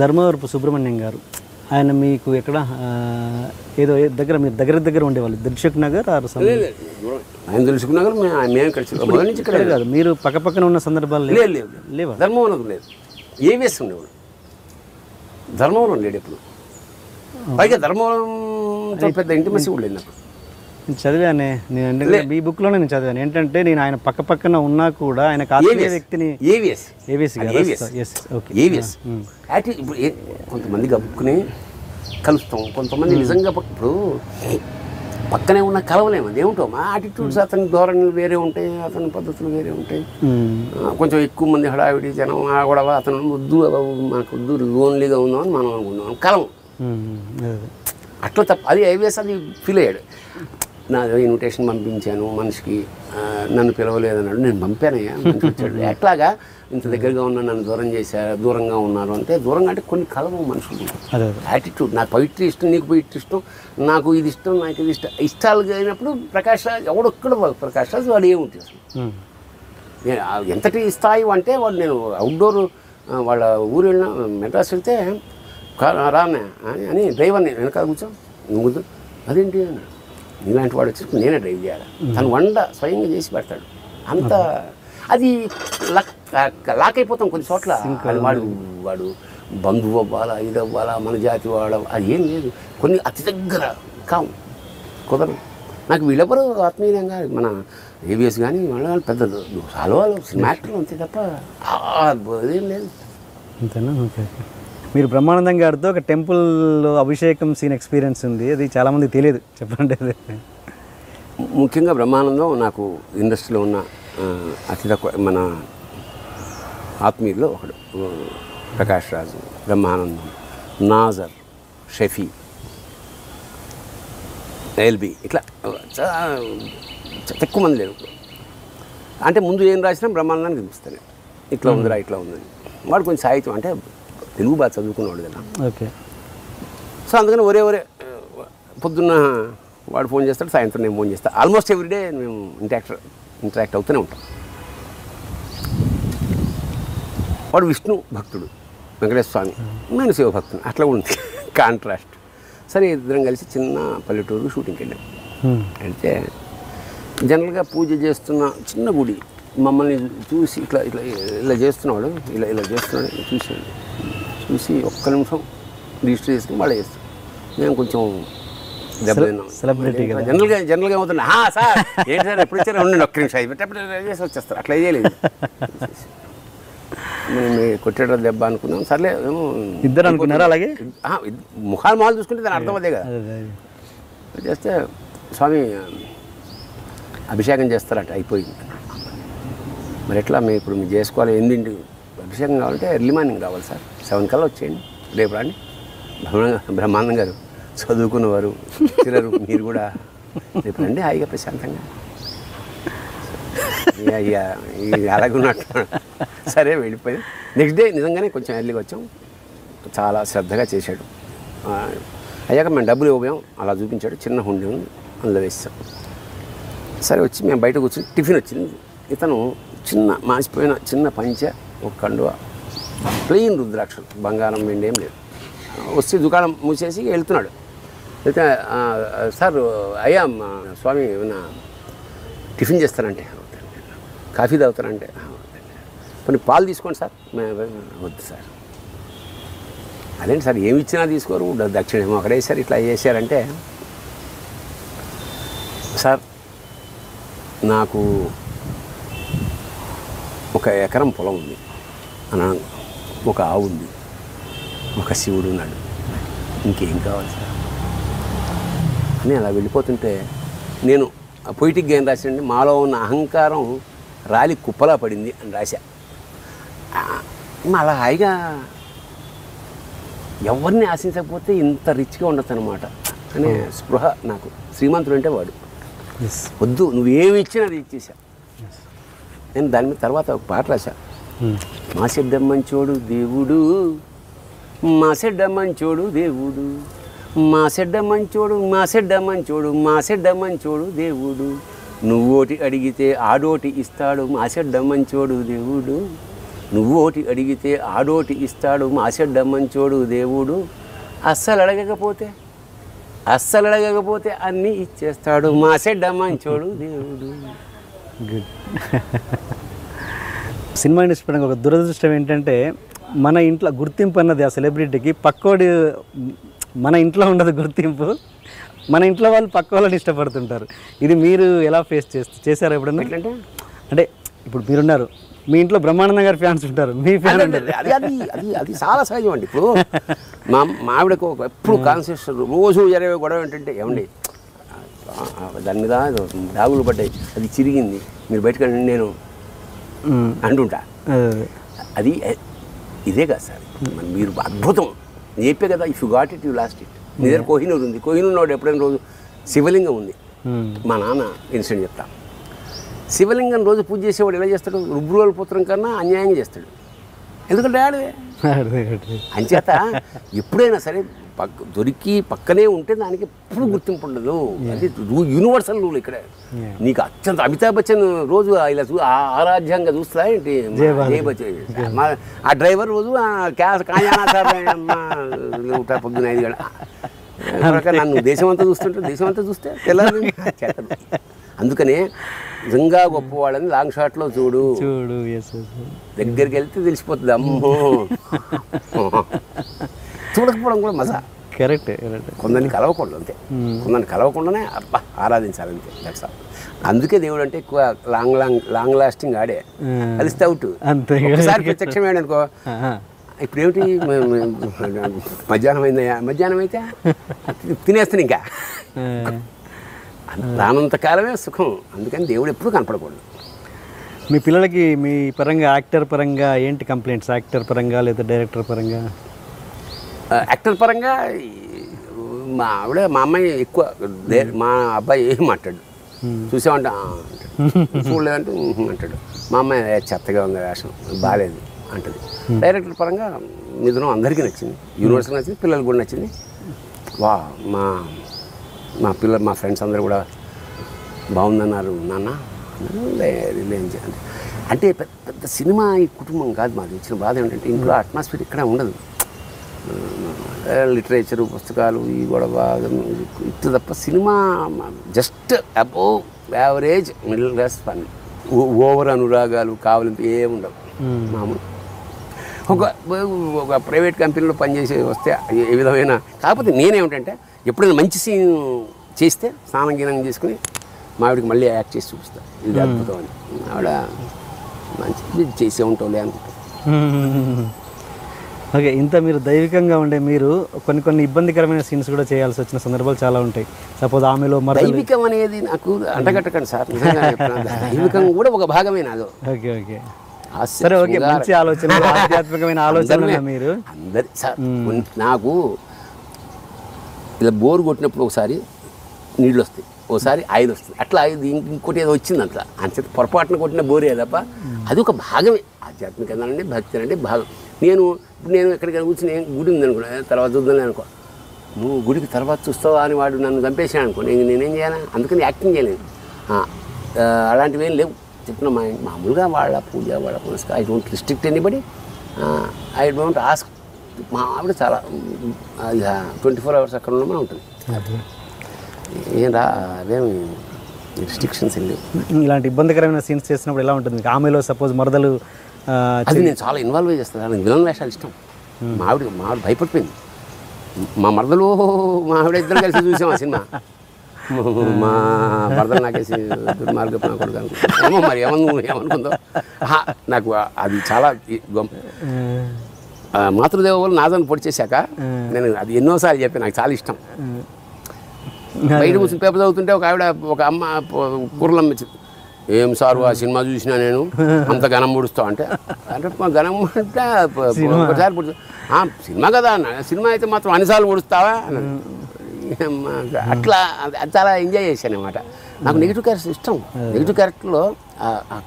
ధర్మవరపు సుబ్రహ్మణ్యం గారు ఆయన మీకు ఎక్కడ ఏదో దగ్గర మీరు దగ్గర ఉండేవాళ్ళు దిల్సుఖ్ నగర్ ఆయన దిల్సుఖ్ నగర్ మేము కలిసి కాదు మీరు పక్కన ఉన్న సందర్భాలు లేవా? ధర్మవరం లేదు, ఏవిఎస్ ఉండేవాడు. ధర్మవరం లేడు ఎప్పుడు. పైగా ధర్మవరంతో పెద్ద ఇంటిమసీ కూడా లేదు నాకు. నేను చదివానే, నేను ఈ బుక్లోనే నేను చదివాను. ఏంటంటే నేను ఆయన పక్కన ఉన్నా కూడా ఆయన ఆత్మీయ వ్యక్తిని ఏవిఎస్ ఇప్పుడు కొంతమంది గబుక్కుని కలుస్తాం, కొంతమంది నిజంగా ఇప్పుడు పక్కనే ఉన్న కలవలేము. అదేమిటో మా యాటిట్యూడ్స్, అతని ధోరణులు వేరే ఉంటాయి, అతని పద్ధతులు వేరే ఉంటాయి. కొంచెం ఎక్కువ మంది హడావిడి జనం గొడవ, అతను వద్దు మనకు వద్దు లోన్లీగా ఉందామని మనం అనుకున్నాం, కలం అట్లా తప్ప. అది ఐవిఎస్ అది ఫీల్ అయ్యాడు. నా ఇన్విటేషన్ పంపించాను మనిషికి, నన్ను పిలవలేదన్నాడు. నేను పంపానయ్యా, మంచి వచ్చాడు. ఎట్లాగా ఇంత దగ్గరగా ఉన్నా నన్ను దూరంగా ఉన్నారు అంటే, దూరంగా అంటే కొన్ని కలము మనుషులు యాటిట్యూడ్. నాకు పవిత్ర ఇష్టం, నీకు పవిత్ర ఇష్టం, నాకు ఇది ఇష్టం, నాకు ఇది ఇష్టం. ఇష్టాలు అయినప్పుడు ప్రకాష్ రాజ్ ఎవడొక్కడ ప్రకాష్ రాజ్ వాడు ఏముంటుంది అసలు. నేను ఎంతటి స్థాయి అంటే వాడు, నేను అవుట్డోర్ వాళ్ళ ఊరు వెళ్ళిన మెడ్రాస్ వెళ్తే రానే అని డ్రైవర్ని వెనకాల కూర్చో నువ్వు అదేంటి అన్నాడు. ఇలాంటి వాడు వచ్చి నేనే డ్రైవ్ చేయాలి, తను వంట స్వయంగా చేసి పెడతాడు. అంత అది లాక్ అయిపోతాం కొన్ని చోట్ల. వాడు బంధువు అవ్వాలా, ఇది అవ్వాలా, మన జాతి వాడ, అది ఏం లేదు. కొన్ని అతి దగ్గర కావు, కుదరదు. నాకు వీళ్ళెవరు ఆత్మీయంగా మన ఏవిఎస్ కానీ వాళ్ళ పెద్ద హల్వాలు సినిమాక్టర్లు అంతే తప్ప అదేం లేదు. అంతేనా? ఓకే. మీరు బ్రహ్మానందం గారితో ఒక టెంపుల్ అభిషేకం సీన్ ఎక్స్పీరియన్స్ ఉంది, అది చాలామంది తెలియదు, చెప్పండి. ముఖ్యంగా బ్రహ్మానందం నాకు ఇండస్ట్రీలో ఉన్న అతి తక్కువ మన ఆత్మీయుల్లో ఒకడు. ప్రకాష్ రాజు, బ్రహ్మానందం, నాజర్, షఫీ, ఎల్బి, ఇట్లా ఎక్కువ మంది లేరు. అంటే ముందు ఏం రాసినా బ్రహ్మానందాన్ని చూపిస్తాను, ఇట్లా ఉందిరా ఇట్లా ఉందని. వాడు కొంచెం సాహిత్యం అంటే తెలుగు బాగా చదువుకునేవాడు కదా. ఓకే. సో అందుకని ఒరే పొద్దున్న వాడు ఫోన్ చేస్తాడు, సాయంత్రం నేను ఫోన్ చేస్తాను. ఆల్మోస్ట్ ఎవ్రీడే మేము ఇంటరాక్ట్ అవుతూనే ఉంటాం. వాడు విష్ణు భక్తుడు, వెంకటేశ్వర స్వామి, నేను శివభక్తుడు, అట్లా ఉంది కాంట్రాస్ట్. సరే ఇద్దరం కలిసి చిన్న పల్లెటూరు షూటింగ్కి వెళ్ళాం. వెళ్తే జనరల్గా పూజ చేస్తున్న చిన్న గుడి మమ్మల్ని చూసి ఇలా చేస్తున్నాడు, ఇలా చేస్తున్నాడు చూసి ఒక్క నిమిషం రిజిస్టర్ చేసుకుని మళ్ళీ చేస్తాం. మేము కొంచెం సెలబ్రిటీ జనరల్గా ఏమవుతుంది, సార్ ఏంటి సార్ ఎప్పుడు ఇచ్చారు, ఉండండి ఒక్క నిమిషం అయిపోయి చేసి వచ్చేస్తారు. అట్లా చేయలేదు. మేము కొట్టేట దెబ్బ అనుకున్నాం. సర్లే ఏమో ఇద్దరు అనుకున్నారు. అలాగే మొహాలు చూసుకుంటే దాని అర్థం అదే కదా. చేస్తే స్వామి అభిషేకం చేస్తారట, అయిపోయింది. మరి ఎట్లా మేము ఇప్పుడు మీరు చేసుకోవాలి, 8 అభిషేకం కావాలంటే ఎర్లీ మార్నింగ్ రావాలి సార్, 7 కల్లా వచ్చేయండి, రేపు రాండి. బ్రహ్మానందం గారు చదువుకున్నవారు, తిరరు, మీరు కూడా రేపు రండి హాయిగా ప్రశాంతంగా. అయ్యా అలాగే ఉన్నట్టు. సరే వెళ్ళిపోయి నెక్స్ట్ డే నిజంగానే కొంచెం ఎర్లీగా వచ్చాం. చాలా శ్రద్ధగా చేశాడు. అయ్యాక మేము డబ్బులు ఇవ్వబోయాం, అలా చూపించాడు. చిన్న హుండీ ఉంది, అందులో వేసాం. సరే వచ్చి మేము బయట కూర్చొని టిఫిన్ వచ్చింది. ఇతను మాసిపోయిన చిన్న పంచ, ఒక కండువ, ప్లెయిన్ రుద్రాక్షలు, బంగారం వెండి ఏం లేదు. వచ్చి దుకాణం మూసేసి వెళ్తున్నాడు. అయితే సార్ అయ్యా స్వామి ఏమన్నా టిఫిన్ చేస్తారంటే, కాఫీ తాగుతారంటే, కొన్ని పాలు తీసుకోండి సార్. వద్దు సార్. అదేంటి సార్ ఏమి ఇచ్చినా తీసుకోరు, దక్షిణ ఏమో అక్కడ వేసారు, ఇట్లా చేశారంటే, సార్ నాకు 1 ఎకరం పొలం ఉంది అన్న, ఒక ఆవు ఉంది, ఒక శివుడు ఉన్నాడు, ఇంకేం కావాలి సార్ అని అలా వెళ్ళిపోతుంటే, నేను పొయిటిక్గా ఏం రాశానండి, మాలో ఉన్న అహంకారం రాలి కుప్పలా పడింది అని రాశా. అలా హాయిగా ఎవరిని ఆశించకపోతే ఇంత రిచ్గా ఉండొచ్చు అనమాట అనే స్పృహ నాకు. శ్రీమంతుడు అంటే వాడు, వద్దు నువ్వేమి ఇచ్చినా అది ఇచ్చేసా. నేను దాని మీద తర్వాత ఒక పాట రాశా. మా చెడ్డ మంచోడు దేవుడు, మా చెడ్డ మంచోడు దేవుడు, మా చెడ్డ మంచోడు, మా చెడ్డ మంచోడు, మా చెడ్డ మంచోడు దేవుడు, నువ్వోటి అడిగితే ఆడోటి ఇస్తాడు, మా చెడ్డ మంచోడు దేవుడు, నువ్వోటి అడిగితే ఆడోటి ఇస్తాడు మాసెడ్డ మంచోడు దేవుడు, అస్సలు అడగకపోతే అన్నీ ఇచ్చేస్తాడు మాసెడ్డ మంచోడు దేవుడు. గుడ్. సినిమా ఇండస్ట్రీ పరంగా ఒక దురదృష్టం ఏంటంటే మన ఇంట్లో గుర్తింపు అన్నది ఆ సెలబ్రిటీకి పక్కోడి మన ఇంట్లో ఉండదు గుర్తింపు, మన ఇంట్లో వాళ్ళు పక్క వాళ్ళని ఇష్టపడుతుంటారు. ఇది మీరు ఎలా ఫేస్ చేశారు ఎప్పుడన్నా? అంటే ఇప్పుడు మీరున్నారు, మీ ఇంట్లో బ్రహ్మానందం గారి ఫ్యాన్స్ ఉంటారు, మీ ఫ్యాన్ అది అది అది అది చాలా సహజం అండి. ఇప్పుడు మా ఆవిడకు ఎప్పుడు కాన్షియస్ రోజు జరిగే గొడవ ఏంటంటే, ఏమండి దాని మీద డాగులు పడ్డాయి, అది చిరిగింది, మీరు బయటకు నేను అంటుంటా. అది ఇదే కదా సార్, మీరు అద్భుతం చెప్పే కదా, if you got it you lost it. నీ దగ్గర కోహినూరు ఉంది, కోహినూరు ఎప్పుడైనా రోజు శివలింగం ఉంది. మా నాన్న ఇన్సిడెంట్ చెప్తా. శివలింగం రోజు పూజ చేసేవాడు ఎలా చేస్తాడు? రుబ్రోల పుత్రం కన్నా అన్యాయంగా చేస్తాడు. ఎందుకంటే ఆడవే అంచేత ఎప్పుడైనా సరే దొరికి పక్కనే ఉంటే దానికి ఎప్పుడు గుర్తింపు ఉండదు. అది యూనివర్సల్ రూల్ ఇక్కడ. నీకు అత్యంత అమితాబ్ బచ్చన్ రోజు ఇలా ఆరాధ్యంగా చూస్తా ఏంటి జయ బచ్చన్, ఆ డ్రైవర్ రోజు పొద్దున 5 గంటల నన్ను దేశమంతా చూస్తే తెల్లారి చేతడు. అందుకనే నిజంగా గొప్పవాళ్ళని లాంగ్ షాట్లో చూడు, దగ్గరికి వెళ్తే తెలిసిపోతుంది. అమ్మో చూడకపోవడం కూడా మజా. కరెక్ట్. కొందరిని కలవకూడదు అంతే, కొందరిని కలవకుండానే అబ్బా ఆరాధించాలంతే. That's all. అందుకే దేవుడు అంటే ఎక్కువ లాంగ్ లాస్టింగ్ ఆడే. కలిస్తే అవుట్. ఒకసారి ప్రత్యక్షమేడు అనుకో, ఇప్పుడు ఏమిటి మధ్యాహ్నం అయిందయ్యా, మధ్యాహ్నం అయితే తినేస్తాను ఇంకా. రానంతకాలమే సుఖం. అందుకని దేవుడు ఎప్పుడు కనపడకూడదు. మీ పిల్లలకి మీ పరంగా యాక్టర్ పరంగా ఏంటి కంప్లైంట్స్? యాక్టర్ పరంగా లేదా డైరెక్టర్ పరంగా? యాక్టర్ పరంగా మా ఆవిడ మా అమ్మాయి ఎక్కువ, మా అబ్బాయి ఏం మాట్లాడు, చూసామంటే చూడలేదంటే అంటాడు. మా అమ్మాయి చెత్తగా ఉంది వేషం, బాగాలేదు అంటది. డైరెక్టర్ పరంగా మిథునం అందరికీ నచ్చింది, యూనివర్సిటీ నచ్చింది, పిల్లలకు కూడా నచ్చింది. వా మా ఫ్రెండ్స్ అందరూ కూడా బాగుందన్నారు. నాన్న అంటే పెద్ద సినిమా ఈ కుటుంబం కాదు మాది. ఇచ్చిన బాధ ఏంటంటే ఇంట్లో అట్మాస్ఫియర్ ఇక్కడ ఉండదు. లిటరేచరు, పుస్తకాలు, ఈ గొడవ ఇటు తప్ప cinema just above average middle class పని. ఓవర్ అనురాగాలు కావాలంటే ఏముండవు. మామూలు ఒక ప్రైవేట్ కంపెనీలో పనిచేసి వస్తే ఏ విధమైన. కాకపోతే నేనేమిటంటే ఎప్పుడైనా మంచి సీన్ చేస్తే స్నానం గీనం చేసుకుని మా ఆవిడకి మళ్ళీ యాక్ట్ చేసి చూపిస్తాను, ఇది అద్భుతం అని. ఆవిడ మంచి చేసే ఉంటావులే అనుకుంటా. ఓకే. ఇంత మీరు దైవికంగా ఉండే మీరు కొన్ని ఇబ్బందికరమైన సీన్స్ కూడా చేయాల్సి వచ్చిన సందర్భాలు చాలా ఉంటాయి. సపోజ్ ఆమెలో దైవికం అనేది నాకు అంటగట్టకండి సార్, నిజంగా దైవికం కూడా ఒక భాగమే నాదో. ఓకే ఓకే సరే ఓకే. మంచి ఆలోచన, ఆధ్యాత్మికమైన ఆలోచన మీరు అందరి సార్. నాకు ఇలా బోరు కొట్టినప్పుడు ఒకసారి నీళ్ళు వస్తాయి, ఒకసారి ఆయిల్ వస్తుంది, అట్లా ఇంకోటి ఏదో వచ్చింది అట్లా. అంతే పొరపాటున కొట్టిన బోరే తప్ప అది ఒక భాగమే. ఆధ్యాత్మికత అంటే భక్తి అంటే భాగం. నేను ఎక్కడికైనా కూర్చుని గుడి ఉంది అనుకో, తర్వాత చూద్దాం అనుకో, నువ్వు గుడికి తర్వాత చూస్తావా అని వాడు నన్ను చంపేసాను అనుకో, నేనేం చేయాలి? అందుకని యాక్టింగ్ చేయలేదు. అలాంటివి ఏం లేవు. చెప్పిన మామూలుగా వాళ్ళ పూజ, వాళ్ళ పునస్కారం, I don't restrict anybody, I don't ask. మా ఆవిడ చాలా 24 hours అక్కడ ఉండమని ఉంటుంది. ఏం అవేమి రిస్ట్రిక్షన్స్ ఏం లేవు. ఇలాంటి ఇబ్బందికరమైన సీన్స్ చేసినప్పుడు ఎలా ఉంటుంది? ఆమెలో సపోజ్ మరదలు అది నేను చాలా ఇన్వాల్వ్ చేస్తాను. నాకు విలన్ వేషాలు ఇష్టం. మా ఆవిడ భయపడిపోయింది. మా మరదలు మా ఆవిడ ఇద్దరు కలిసి చూసాం ఆ సినిమా. మా మరదలు నాకేసి దుర్మార్గపు నా కొడుకు అనుకుంటా, ఏమో మరి ఏమనుకుందో నాకు. అది చాలా మాతృదేవ వల్ల నాదని పొడి చేశాక నేను అది ఎన్నోసార్లు చెప్పాను, నాకు చాలా ఇష్టం. బయట కూర్చొని పేపర్ చదువుతుంటే ఒక ఆవిడ, ఒక అమ్మ కూరలమ్మ ఇచ్చింది. ఏం సారు ఆ సినిమా చూసినా నేను అంత ఘనం పొడుస్తావు అంటే ఘనం అంటే ఒకసారి పొడుస్తా. సినిమా కదా అన్న, సినిమా అయితే మాత్రం అన్నిసార్లు పొడుస్తావా అన్నది. అట్లా అది చాలా ఎంజాయ్ చేశాను అన్నమాట. నాకు నెగిటివ్ క్యారెక్టర్ ఇష్టం. నెగిటివ్ క్యారెక్టర్లో ఆ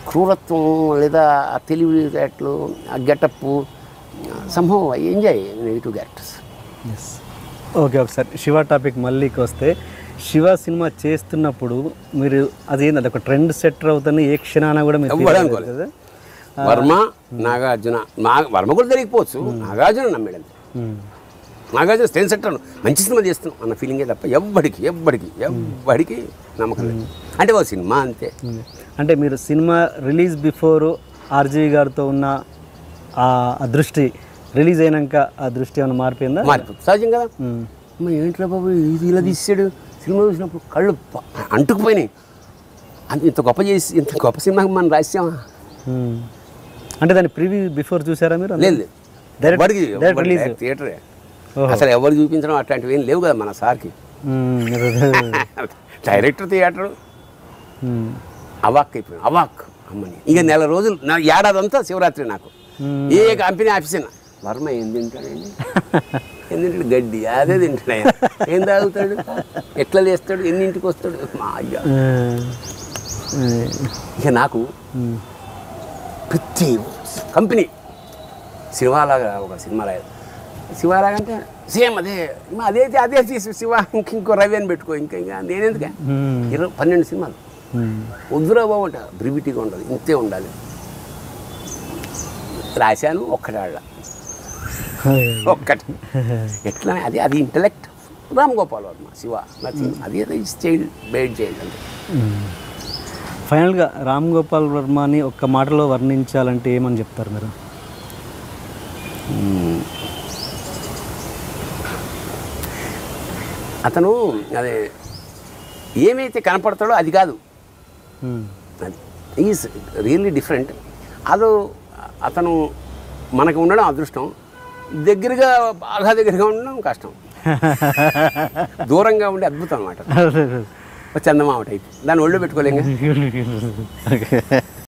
క్రూరత్వం లేదా ఆ తెలివి క్యారెక్టర్లు, ఆ గెటప్, సంభవం ఎంజాయ్ నెగిటివ్ క్యారెక్టర్స్. ఓకే. ఒకసారి శివ టాపిక్ మళ్ళీకి వస్తే, శివ సినిమా చేస్తున్నప్పుడు మీరు అది ఏంటంటే ఒక ట్రెండ్ సెట్టర్ అవుతుంది ఏ క్షణాన కూడా మీరు అనుకోలేదు కదా. వర్మ నాగార్జున వర్మ కూడా తెలియకపోవచ్చు, నాగార్జున నమ్మాడు అంతే. నాగార్జున స్టేన్ సెక్టర్ మంచి సినిమా చేస్తున్నాం అన్న ఫీలింగే తప్ప ఎవ్వడికి నమ్మకం లేదు. అంటే ఒక సినిమా అంతే. అంటే మీరు సినిమా రిలీజ్ బిఫోర్ ఆర్జీవి గారితో ఉన్న ఆ దృష్టి, రిలీజ్ అయినాక ఆ దృష్టి ఏమైనా మారిపోయిందా? మారిపోతుంది సహజం కదా. ఏంట్రా బాబు ఇది ఇలా తీసాడు, సినిమా చూసినప్పుడు కళ్ళు అంటుకుపోయినాయి. ఇంత గొప్ప సినిమాకి మనం రాసామా? అంటే దాన్ని ప్రివ్యూ బిఫోర్ చూసారా మీరు? లేదు, థియేటరే అసలు ఎవరు చూపించడం అట్లాంటివి ఏం లేవు కదా మన సార్కి. డైరెక్టర్ థియేటర్ అవాక్ అమ్మని. ఇక నెల రోజులు ఏడాది అంతా శివరాత్రి నాకు. ఏ కంపెనీ ఆఫీస్ అయినా వర్మ ఏం తింటాడండి, ఏం తింటాడు? గడ్డి అదే తింటాడు. ఆయన ఏం తాగుతాడు, ఎట్లా లేస్తాడు, ఎన్నింటికి వస్తాడు? మా అయ్యా. ఇక నాకు ప్రతి కంపెనీ శివాలాగా ఒక సినిమా రాయాలి. శివాలాగా అంటే సేమ్ అదే తీసి శివ ఇంకో రవి అని పెట్టుకో. ఇంకా నేనెందుకే 12 సినిమాలు వద్దురా బాబు అంట. బ్రివిటీగా ఉండదు, ఇంతే ఉండాలి. రాశాను ఒక్కటి ఎట్లా అది ఇంటలెక్ట్. రామ్ గోపాల్ వర్మ, శివ నచ్చింది. అది చైల్డ్ బెయిట్ చైల్డ్ అంటే. ఫైనల్గా రామ్ గోపాల్ వర్మని ఒక్క మాటలో వర్ణించాలంటే ఏమని చెప్తారు మీరు? అతను అదే ఏమైతే కనపడతాడో అది కాదు, అది ఈజ్ రియల్లీ డిఫరెంట్. అతను మనకు ఉండడం అదృష్టం, బాగా దగ్గరగా ఉండడం కష్టం. దూరంగా ఉండే అద్భుతం అన్నమాట. చందమామ టైప్, దాన్ని ఒళ్ళు పెట్టుకోలేంగా.